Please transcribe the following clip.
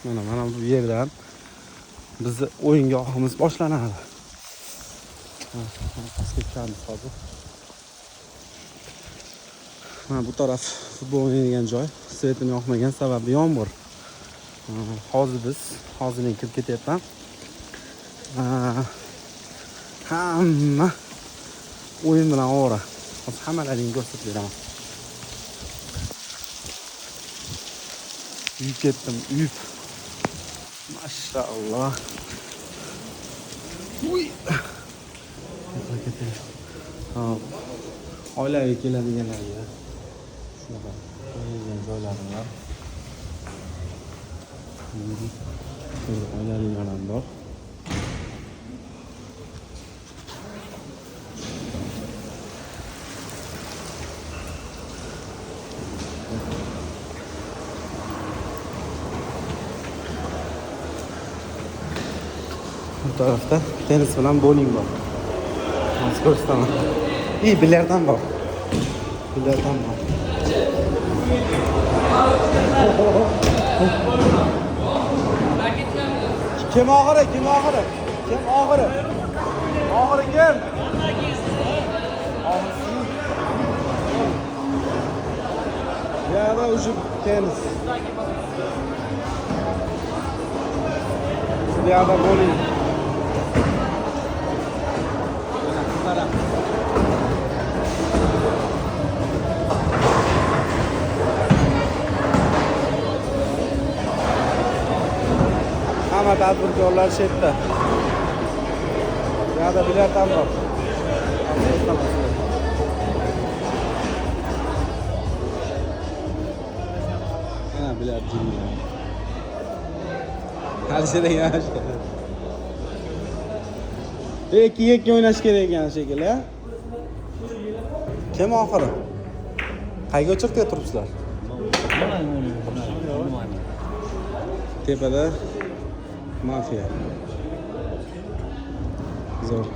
Mana bu yerdan bizni o'yingohimiz boshlanadi. Pastga tushamiz hozir. Mana bu taraf futbol o'ynaydigan joy. Svetim yoqmagan sababi yomg'ir. Hozir biz kirib ketyapman. Hamma o'yin bilan ovora. Hozir hammalaringni ko'rsatib beraman. Uyib ketdim, uyib. Maşallah. Uy. Oilaviy keladiganlarga shunaqa o'yingan joylarim bor. Oilaviy ham bor. Bu tarafta tenis bilan bowling bor. Hozir ko'rsataman. Bilyarddan bor. Bilyarddan bor. Kim oxiri? Kim oxiri? Kim oxiri? Oxiri kim? Yana уже tenis. Yana bowling. Hamma tadbirkorlar shu yerda. Yana bilyard ham bor. Mana bilyard jillar. Halisida yanash kerak. Ikki o'ynash kerak ekan shekilli, ha? Kim oxiri? Qayga o'chirtga turibsizlar? Tepada mafiya. Zo'r.